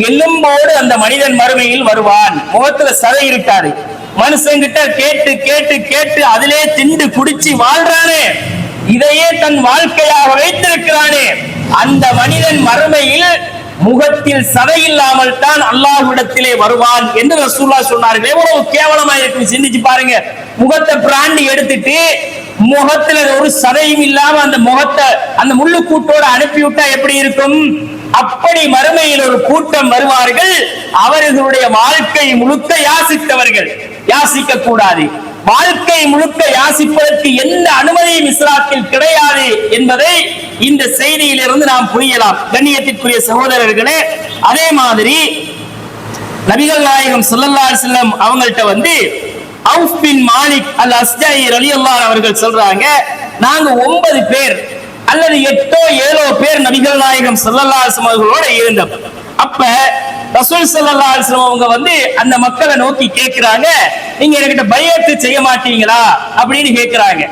எலும்போடு அந்த மனிதன் மறுமையில் வருவான். முகத்துல சதை இருக்காது. மனுஷங்கிட்ட கேட்டு கேட்டு கேட்டு அதிலே திண்டு குடிச்சு வாழ்றானே, இதையே தன் வாழ்க்கையாக வைத்திருக்கிறானே, அந்த மனிதன் மறுமையில் முகத்தில் சதை இல்லாமல் தான் அல்லாஹ்விடத்திலே வருவான் என்று ரசூலுல்லாஹ் சொன்னார்கள். எவ்வளவு கேவலமா இருக்கு சிந்திச்சு பாருங்க. முகத்தை பிராண்டி எடுத்துட்டு முகத்துல ஒரு சதையும் இல்லாம அந்த முகத்தை அந்த முள்ளு கூட்டோட அனுப்பிவிட்டா எப்படி இருக்கும்? அப்படி மறுமையில் ஒரு கூட்டம் வருவார்கள். அவர்களுடைய வாழ்க்கை முழுக்க யாசித்தவர்கள். யாசிக்க கூடாது. வாழ்க்கை முழுக்க யாசிப்பதற்கு எந்த அனுமதியும் இஸ்லாத்தில் கிடையாது என்பதை இந்த செய்தியிலிருந்து நாம் புரியலாம். கண்ணியத்திற்குரிய சகோதரர்களே, அதே மாதிரி நபிகள் நாயகம் ஸல்லல்லாஹு அலைஹி வஸல்லம் அவங்கள்ட்ட வந்து அவுஃப் பின் மாலிக் அல் அஸ்ஜாயி ரலியல்லாஹு அவர்கள் சொல்றாங்க, நாங்க 9 பேர் அல்லது 8ஓ 7ஓ பேர் நபிகள் நாயகம் ஸல்லல்லாஹு அலைஹி வஸல்லம் அவர்களோட இருந்தோம். அப்ப ரசூல் ஸல்லல்லாஹு அலைஹி வஸல்லம் அவங்க வந்து அந்த மக்களை நோக்கி கேட்கிறாங்க, நீங்க என்கிட்ட பைஅத் செய்ய மாட்டீங்களா அப்படின்னு கேட்கிறாங்க.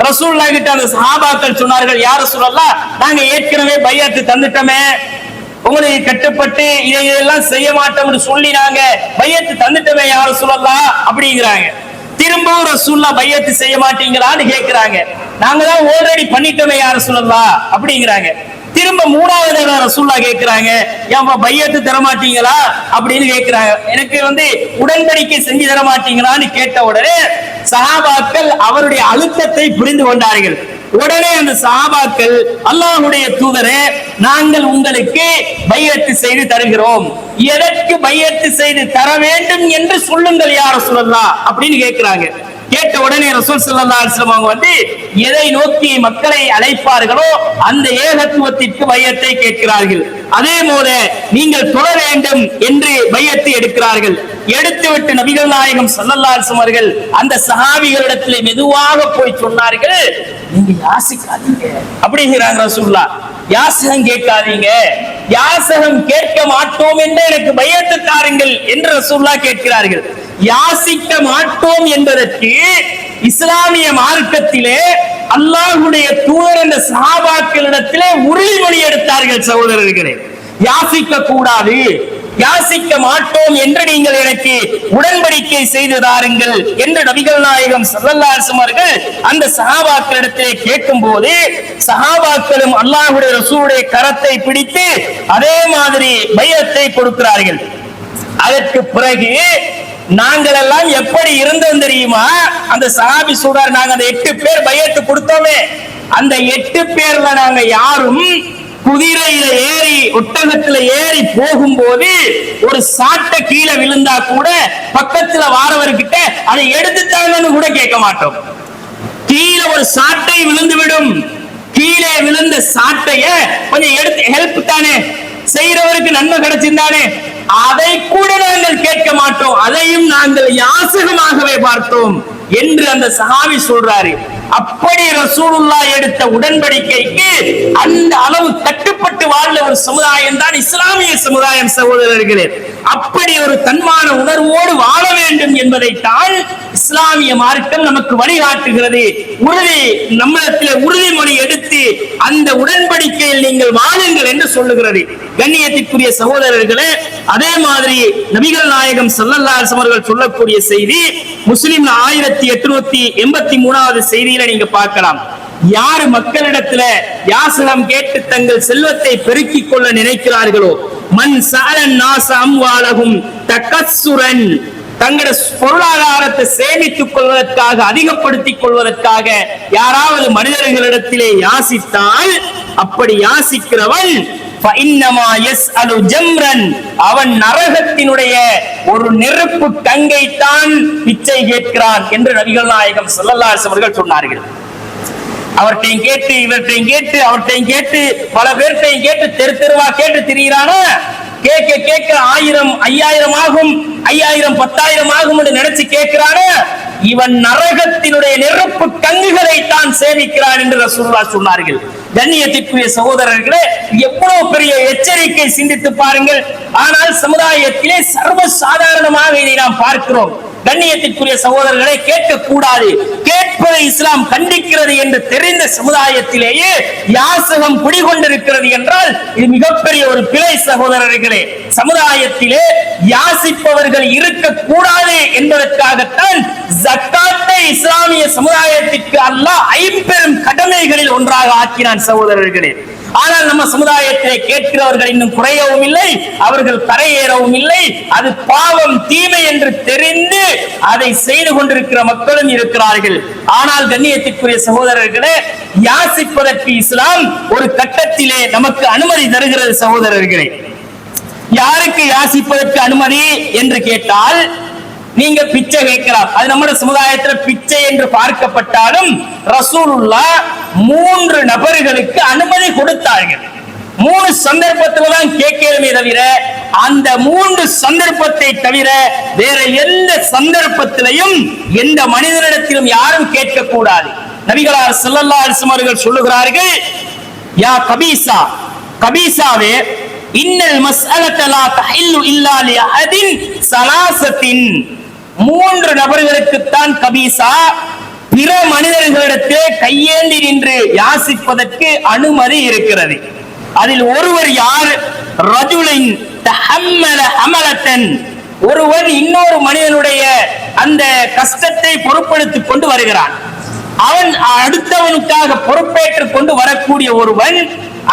ரசூலுல்லாஹ் கிட்ட அந்த சஹாபாக்கள் சொன்னார்கள், யா ரசூலல்லாஹ், நாங்க ஏற்கனவே பைஅத் தந்துட்டோமே, உங்களுக்கு கட்டுப்பட்டு இதையெல்லாம் செய்ய மாட்டோம்னு சொல்லி நாங்க பைஅத் தந்துட்டோமே யா ரசூலல்லாஹ் அப்படிங்கிறாங்க. திரும்பவும் ரசூலுல்லாஹ் பைஅத் செய்ய மாட்டீங்களான்னு கேட்கிறாங்க. நாங்க தான் ஆல்ரெடி பண்ணிட்டோமே யா ரசூலல்லாஹ் அப்படிங்கிறாங்க. திரும்ப 3வது தடவை ரசூலுல்லாஹ் கேட்கிறாங்க, ஏன்பா பைஅத் தர மாட்டீங்களா அப்படின்னு கேட்கிறாங்க. எனக்கு வந்து உடன்படிக்கை செஞ்சு தர மாட்டீங்களான்னு கேட்ட உடனே சஹாபாக்கள் அவருடைய அழுத்தத்தை புரிந்து கொண்டார்கள். உடனே அந்த சஹாபாக்கள், அல்லாஹ்வுடைய தூதரே, நாங்கள் உங்களுக்கு பைஅத் செய்து தருகிறோம், எதற்கு பைஅத் செய்து தர வேண்டும் என்று சொல்லுங்கள் யா ரசூலல்லாஹ் அப்படின்னு கேட்கிறாங்க. கேட்ட உடனே ரசூல் ஸல்லல்லாஹு அலைஹி வஸல்லம் அவங்க வந்து எதை நோக்கி மக்களை அழைப்பார்களோ அந்த ஏகத்துவத்திற்கு பைஅத்தை கேட்கிறார்கள். அதே போல நீங்கள் தொழ வேண்டும் என்று பைஅத்தை எடுக்கிறார்கள். எடுத்துவிட்டு நபிகள் நாயகம் ஸல்லல்லாஹு அலைஹி வஸல்லம் அவர்கள் அந்த சஹாபிகளிடத்தில் மெதுவாக போய் சொன்னார்கள், நீங்க யாசிக்காதீங்க அப்படிங்கிறாங்க ரசூலுல்லாஹ். யாசகம் கேட்காதீங்க, யாசகம் கேட்க மாட்டோம் என்று எனக்கு பைஅத்து தாருங்கள் என்று ரசூலுல்லாஹ் கேட்கிறார்கள். யாசிக்க மாட்டோம் என்பதற்கு இஸ்லாமிய மார்க்கத்திலே அல்லாஹ்வுடைய தூதர் என்ற சஹாபாக்களிடத்திலே உறுதிமொழி எடுத்தார்கள். சகோதரர்களே, யாசிக்க கூடாது, யாசிக்க மாட்டோம் என்று நீங்கள் எனக்கு உடன்படிக்கை செய்து தாருங்கள் என்று நபிகள் நாயகம் ஸல்லல்லாஹு அலைஹி வஸல்லம் அவர்கள் அந்த சஹாபாக்களிடத்திலே கேட்கும் போது சஹாபாக்களும் அல்லாஹ்வுடைய ரசூலுடைய கரத்தை பிடித்து அதே மாதிரி பைஅத்தை கொடுக்கிறார்கள். அதற்கு பிறகு நாங்கள் எல்லாம் எப்படி இருந்தோம் தெரியுமா? அந்த சஹாபி சொல்றார், நாங்க அந்த 8 பேர் பைஅத் கொடுத்தோமே, அந்த 8 பேர்ல நாங்க யாரும் குதிரையில ஏறி ஒட்டகத்துல ஏறி போகும்போது ஒரு சாட்டை கீழே விழுந்தா கூட பக்கத்துல வாரவர்கிட்ட அதை எடுத்துட்டாங்கன்னு கூட கேட்க மாட்டோம். கீழே ஒரு சாட்டை விழுந்து விடும், கீழே விழுந்த சாட்டைய கொஞ்சம் எடுத்து ஹெல்ப் தானே செய்யறவருக்கு நன்மை கிடைச்சிருந்தானே, அதை கூட நாங்கள் கேட்க மாட்டோம், அதையும் நாங்கள் யாசகமாகவே பார்த்தோம் என்று அந்த சஹாபி சொல்றாரு. அப்படி ரசூலுல்லாஹ் எடுத்த உடன்படிக்கைக்கு அந்த அளவு கட்டுப்பட்டு வாழ்ந்த ஒரு சமுதாயம் தான் இஸ்லாமிய சமுதாயம். சகோதரர்களே, அப்படி ஒரு தன்மான உணர்வோடு வாழ வேண்டும் என்பதை தான் இஸ்லாமிய மார்க்கம் நமக்கு வழிகாட்டுகிறது. நம்மிடத்தில் உறுதிமொழி எடுத்து அந்த உடன்படிக்கையில் நீங்கள் வாழுங்கள் என்று சொல்லுகிறது. கண்ணியத்திற்குரிய சகோதரர்களே, அதே மாதிரி நபிகள் நாயகம் ஸல்லல்லாஹு அலைஹி வஸல்லம் சொல்லக்கூடிய செய்தி முஸ்லிம் 1883வது செய்தியில நீங்க பார்க்கலாம். யார் மக்களிடத்துல யாசகம் கேட்டு தங்கள் செல்வத்தை பெருக்கிக் கொள்ள நினைக்கிறார்களோ, மன் சஅலன் நாஸ அம்வாலஹும் தகஸ்ஸுரன், தங்களுடைய பொருளாதாரத்தை சேமித்துக் கொள்வதற்காக அதிகப்படுத்திக் கொள்வதற்காக யாராவது மனிதர்களிடத்திலே யாசித்தால், அப்படி யாசிக்கிறவன் அவன் நரகத்தினுடைய ஒரு நெருப்பு கங்கை தான் பிச்சை கேட்கிறான் என்று நபிகள் நாயகம் ஸல்லல்லாஹு அலைஹி வஸல்லம் சொன்னார்கள். அவர்கிட்டையும் கேட்டு இவர்கிட்டையும் கேட்டு அவர்கிட்டையும் கேட்டு பல பேர்கிட்டையும் கேட்டு தெரு தெருவா கேட்டு திரிகிறானா, கேட்க கேட்க 1000 5000 ஆகும், 5000 10,000 ஆகும் என்று நினைச்சு கேட்கிறானா, இவன் நரகத்தினுடைய நெருப்பு கங்குகளை தான் சேமிக்கிறான் என்று ரசூலுல்லாஹ் சொன்னார்கள். கண்ணியத்திற்குரிய சகோதரர்களே, எவ்வளவு பெரிய எச்சரிக்கை சிந்தித்து பாருங்கள். ஆனால் சமுதாயத்திலே சர்வ சாதாரணமாக இதை நாம் பார்க்கிறோம். கண்ணியத்திற்குரிய சகோதரர்களை கேட்கக்கூடாது, கேட்பதை இஸ்லாம் கண்டிக்கிறது என்று தெரிந்த சமுதாயத்திலேயே யாசகம் குடிகொண்டிருக்கிறது என்றால் இது மிகப்பெரிய ஒரு பிழை. சகோதரர்களே, சமுதாயத்திலே யாசிப்பவர்கள் இருக்கக்கூடாது என்பதற்காகத்தான் ஜக்காத்தை இஸ்லாமிய சமுதாயத்திற்கு அல்லாஹ் 5 பெரும் கடமைகளில் ஒன்றாக ஆக்கினான். சகோதரர்களே, ஆனால் நம்ம சமுதாயத்தை கேட்கிறவர்கள் இன்னும் குறையவும் இல்லை, அவர்கள் கரையேறவும் இல்லை. அது பாவம் தீமை என்று தெரிந்து அதை செய்து கொண்டிருக்கிற மக்களும் இருக்கிறார்கள். ஆனால் கண்ணியத்திற்குரிய சகோதரர்களே, யாசிப்பதற்கு இஸ்லாம் ஒரு கட்டத்திலே நமக்கு அனுமதி தருகிறது. சகோதரர்களே, யாருக்கு யாசிப்பதற்கு அனுமதி என்று கேட்டால், நீங்க பிச்சை கேட்கலாம், அது நம்ம சமுதாயத்தில் பிச்சை என்று பார்க்கப்பட்டாலும் ரசூலுல்லாஹ் 3 நபர்களுக்கு அனுமதி கொடுத்தார்கள். 3 சந்தர்ப்பத்தில் தான் கேட்கிறமே தவிர, அந்த 3 சந்தர்ப்பத்தை தவிர வேற எந்த சந்தர்ப்பத்திலையும் எந்த மனிதனிடத்திலும் யாரும் கேட்கக்கூடாது. நபிகளார் ஸல்லல்லாஹு அலைஹி வஸல்லம் அவர்கள் சொல்லுகிறார்கள், யா கபீசா, கபீசாவே, இன்னல் மஸ்அலத லா தஹில்லு இல்லா லிஅஹதின் ஸலாஸத்தின், 3 நபர்களுக்கு தான் கபீசா, பிற மனிதர்களிடத்தே கையேந்தி நின்று யாசிப்பதற்கு அனுமதி இருக்கிறது. அதில் ஒருவர் யார்? ரஜுலின் தஹம்மல ஹமலத்தன், ஒருவன் இன்னொரு மனிதனுடைய அந்த கஷ்டத்தை பொறுப்பெடுத்துக் கொண்டு வருகிறான். அவன் அடுத்தவனுக்காக பொறுப்பேற்றுக் கொண்டு வரக்கூடிய ஒருவன்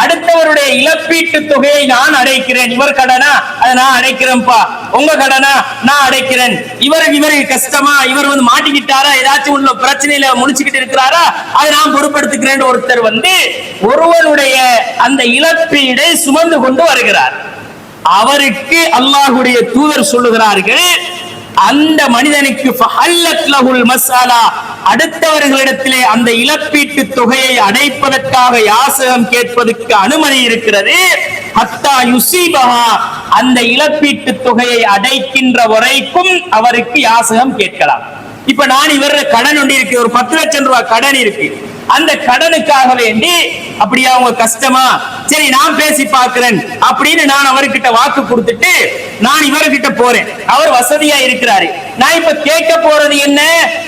அடுத்தவருடைய இழப்பீட்டு தொகையை நான் அடைக்கிறேன், இவர் கடனா அதை நான் அடைக்கிறேன்ப்பா, உங்க கடனா நான் அடைக்கிறேன், இவருக்கு கஷ்டமா, இவர் வந்து மாட்டிக்கிட்டாரா, ஏதாச்சும் உள்ள பிரச்சனையில முடிச்சுக்கிட்டு இருக்கிறாரா, அதை நான் பொறுப்பெடுத்துக்கிறேன். ஒருத்தர் வந்து ஒருவனுடைய அந்த இழப்பீடை சுமந்து கொண்டு வருகிறார். அவருக்கு அல்லாஹ்வுடைய தூதர் சொல்லுகிறார்கள், அந்த மனிதனுக்கு அடுத்தவர்களிடத்திலே அந்த இழப்பீட்டு தொகையை அடைப்பதற்காக யாசகம் கேட்பதற்கு அனுமதி இருக்கிறது. ஹத்தா யுஸீபஹா, அந்த இழப்பீட்டு தொகையை அடைக்கின்ற வரைக்கும் அவருக்கு யாசகம் கேட்கலாம். இப்ப நான் இவர கடன் ஒன்று இருக்கு, ஒரு 10 லட்சம் ரூபாய் கடன் இருக்கு. அந்த கடனுக்காக வேண்டி, அப்படியா உங்க கஷ்டமா, சரி நான் பேசி பார்க்கிறேன் அப்படின்னு நான் அவர்கிட்ட வாக்கு கொடுத்துட்டு நான் இவர்கிட்ட போறேன். அவர் வசதியா இருக்கிறாரு. நான் இப்ப கேட்க போறது என்ன?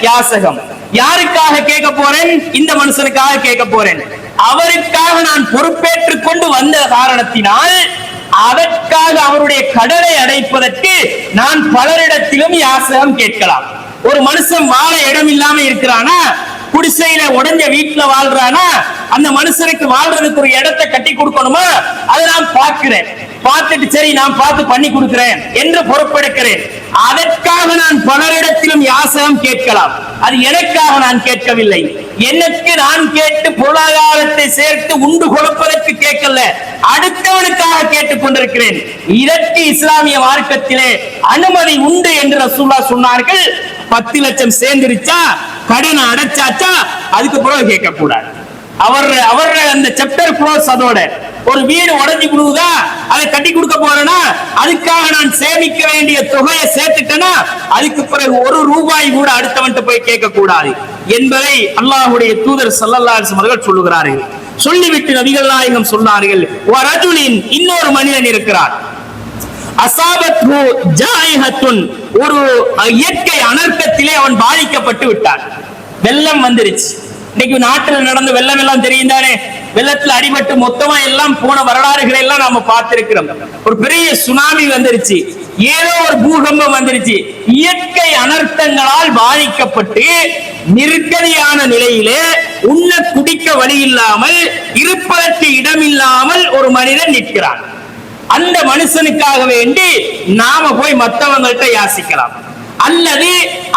யாசகம். யாருக்காக கேட்க போறேன்? இந்த மனுஷனுக்காக கேட்க போறேன். அவருக்காக நான் பொறுப்பேற்றுக் கொண்டு வந்த காரணத்தினால் அதற்காக அவருடைய கடனை அடைப்பதற்கு நான் பலரிடத்திலும் யாசகம் கேட்கலாம். ஒரு மனுஷன் வாழ இடம் இல்லாம இருக்கிறானா, குடிசையில உடைஞ்ச வீட்டுல வாழ்றானா, அந்த மனுஷனுக்கு வாழ்றதுக்கு ஒரு இடத்தை கட்டி கொடுக்கணுமா, அதை நான் பார்க்கிறேன். பார்த்துட்டு சரி நான் பார்த்து பண்ணி கொடுக்கிறேன் என்று பொறுப்பெடுக்கிறேன். அதற்காக நான் பலரிடத்திலும் யாசகம் கேட்கலாம். அது எனக்காக நான் கேட்கவில்லை. எனக்கு நான் கேட்டு பொருளாதாரத்தை சேர்த்து உண்டு கொடுப்பதற்கு கேட்கல, அடுத்தவனுக்காக கேட்டுக் கொண்டிருக்கிறேன். இதற்கு இஸ்லாமிய மார்க்கத்திலே அனுமதி உண்டு என்று ரசூலுல்லாஹ் சொன்னார்கள். 10 லட்சம் சேர்ந்துருச்சா, கடனை அடைச்சாச்சா, அதுக்கு பிறகு கேட்க கூடாது. அவர் அந்த சாப்டர் க்ளோஸ். அதோட ஒரு வீடு உடைஞ்சு விடுவதா, அதை கட்டி கொடுக்க போறேன்னா அதுக்காக நான் சேமிக்க வேண்டிய தொகையை சேர்த்துட்டேன்னா அதுக்கு பிறகு ஒரு ரூபாய் கூட அடுத்தவன்ட்டு போய் கேட்க கூடாது என்பதை அல்லாஹ்வுடைய தூதர் ஸல்லல்லாஹு அலைஹி வஸல்லம் அவர்கள் சொல்லுகிறார்கள். சொல்லிவிட்டு நபிகள் நாயகம் சொன்னார்கள், வரஜுலின், இன்னொரு மனிதன் இருக்கிறார், அசாபத்ஹு ஜாயிஹத்துன், ஒரு இயற்கை அனர்த்தத்திலே அவன் பாதிக்கப்பட்டு விட்டான். வெள்ளம் வந்துருச்சு. இன்னைக்கு நாட்டில் நடந்த வெள்ளம் எல்லாம் தெரியும் தானே. வெள்ளத்துல அடிபட்டு மொத்தமா எல்லாம் போன வரலாறுகளை எல்லாம் நாம பார்த்திருக்கிறோம். ஒரு பெரிய சுனாமி வந்துருச்சு, ஏதோ ஒரு பூகம்பம் வந்துருச்சு. இயற்கை அனர்த்தங்களால் பாதிக்கப்பட்டு நெருக்கடியான நிலையிலே உண்ண குடிக்க வழி இல்லாமல், இருப்பதற்கு இடம் இல்லாமல் ஒரு மனிதன் நிற்கிறான். அந்த மனுஷனுக்காக வேண்டி நாம போய் மற்றவங்கள்ட்ட யாசிக்கலாம், அல்லது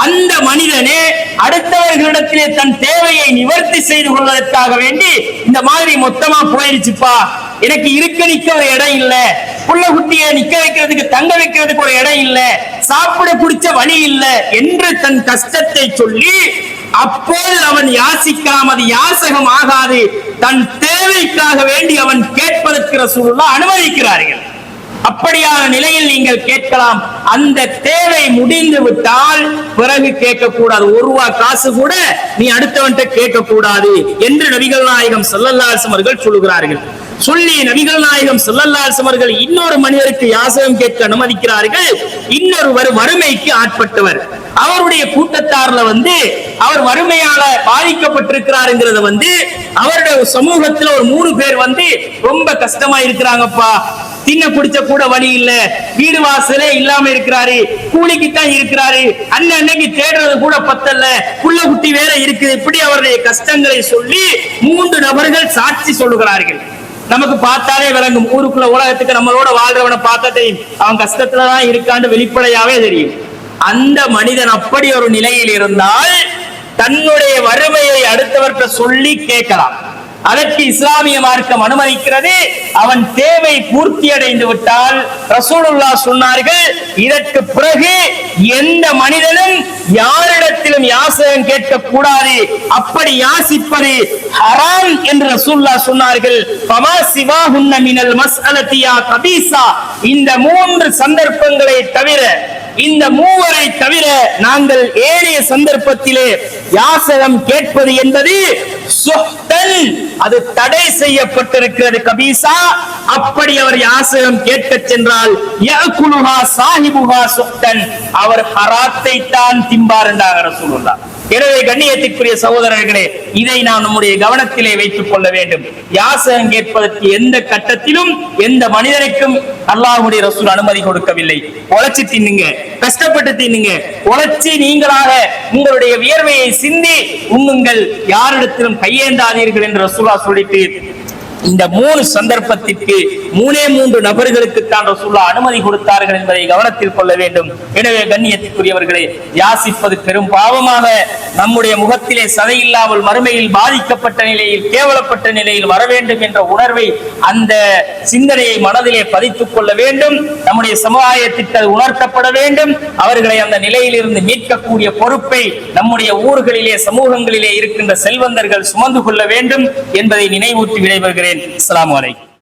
அந்த மனிதனே அடுத்தவர்களிடத்திலே தன் தேவையை நிவர்த்தி செய்து கொள்வதற்காக வேண்டி இந்த மாதிரி மொத்தமா போயிருச்சுப்பா, எனக்கு இருக்க நிக்க ஒரு இடம் இல்ல, புள்ள குட்டியை நிக்க வைக்கிறதுக்கு தங்க வைக்கிறதுக்கு ஒரு இடம் இல்ல, சாப்பிட குடிச்ச வழி இல்ல என்று தன் கஷ்டத்தை சொல்லி அப்போது அவன் யாசிக்கலாம். அது யாசகம் ஆகாது. தன் தேவைக்காக வேண்டி அவன் கேட்பதற்கு ரசூலுல்லாஹ் அனுமதிக்கிறார்கள். அப்படியான நிலையில் நீங்கள் கேட்கலாம். அந்த தேவை முடிந்து விட்டால் பிறகு கேட்கக்கூடாது. ஒரு ரூபாய் காசு கூட நீ அடுத்தவன்ட்ட கேட்க கூடாது என்று நபிகள் நாயகம் ஸல்லல்லாஹு அலைஹி வஸல்லம் அவர்கள் சொல்லுகிறார்கள். சொல்லி நபிகள் நாயகம் ஸல்லல்லாஹு அலைஹி வஸல்லம் அவர்கள் இன்னொரு மனிதருக்கு யாசகம் கேட்க அனுமதிக்கிறார்கள். இன்னொருவர் வறுமைக்கு ஆட்பட்டவர், அவருடைய கூட்டத்தார்ல அவர் வறுமையால பாதிக்கப்பட்டிருக்கிறாருங்கிறத அவருடைய சமூகத்துல ஒரு 3 பேர் ரொம்ப கஷ்டமா இருக்கிறாங்கப்பா, தின்ன குடிச்ச கூட வழி இல்ல, வீடு வாசலே இல்லாம இருக்கிறாரு, கூலிக்கு தான் இருக்கிறாரு, அன்னைக்கு தேடுறது கூட பத்தல்ல, புள்ள குட்டி வேற இருக்குது. இப்படி அவருடைய கஷ்டங்களை சொல்லி 3 நபர்கள் சாட்சி சொல்லுகிறார்கள். நமக்கு பார்த்தாலே விளங்கும். ஊருக்குள்ள உலகத்துக்கு நம்மளோட வாழ்றவனை பார்த்தா தெரியும், அவன் கஷ்டத்துலதான் இருக்கான்னு வெளிப்படையாவே தெரியும். அந்த மனிதன் அப்படி ஒரு நிலையில் இருந்தால் தன்னுடைய வறுமையை அடுத்தவர்கிட்ட சொல்லி கேட்கலாம். அதற்கு இஸ்லாமிய மார்க்கம் அனுமதிக்கிறது. அவன் தேவை பூர்த்தி அடைந்து விட்டால் ரசூலுல்லாஹ் சொன்னார்கள், இதற்கு பிறகு எந்த மனிதனும் யாரிடத்திலும் யாசகம் கேட்க கூடாது, அப்படி யாசிப்பது ஹராம் என்று ரசூலுல்லாஹ் சொன்னார்கள். ஃபமா சிவாஹுன்ன மினல் மஸ்அலதி யா கபீஸா, இந்த 3 சந்தர்ப்பங்களை தவிர, இந்த 3வரை தவிர நாங்கள் ஏனைய சந்தர்ப்பத்திலே யாசகம் கேட்பது என்பது சுஹ்தன், அது தடை செய்யப்பட்டிருக்கிறது. கபீசா, அப்படி அவர் யாசகம் கேட்க சென்றால் யஅகுலுஹா சாஹிபுஹா சுஹ்தன், அவர் ஹராத்தை தான் திம்பார் என்றார் ரசூலுல்லாஹ். எனவே கண்ணியத்திற்குரிய சகோதரர்களே, இதை நாம் நம்முடைய கவனத்திலே வைத்துக் கொள்ள வேண்டும். யாசகம் கேட்பதற்கு எந்த கட்டத்திலும் எந்த மனிதனுக்கும் அல்லாஹ்வுடைய ரசூல் அனுமதி கொடுக்கவில்லை. உழைச்சி தின்னுங்க, கஷ்டப்பட்டு தின்னுங்க, உழைச்சி நீங்களாக உங்களுடைய வியர்வையை சிந்தி உண்ணுங்கள், யாரிடத்திலும் கையேந்தாதீர்கள் என்று ரசூலுல்லாஹ் சொல்லிட்டு இந்த 3 சந்தர்ப்பத்திற்கு 3 நபர்களுக்கு தான் ரசூலுல்லாஹ் அனுமதி கொடுத்தார்கள் என்பதை கவனத்தில் கொள்ள வேண்டும். எனவே கண்ணியத்திற்குரியவர்களே, யாசிப்பது பெரும் பாவமாக நம்முடைய முகத்திலே சதை இல்லாமல் மறுமையில் பாதிக்கப்பட்ட நிலையில், கேவலப்பட்ட நிலையில் வர வேண்டும் என்ற உணர்வை, அந்த சிந்தனையை மனதிலே பதித்துக் கொள்ள வேண்டும். நம்முடைய சமுதாயத்திற்கு உணர்த்தப்பட வேண்டும். அவர்களை அந்த நிலையிலிருந்து மீட்கக்கூடிய பொறுப்பை நம்முடைய ஊர்களிலே, சமூகங்களிலே இருக்கின்ற செல்வந்தர்கள் சுமந்து கொள்ள வேண்டும் என்பதை நினைவூட்டி விடைபெறுகிறேன். அஸ்ஸலாமு அலைக்கும்.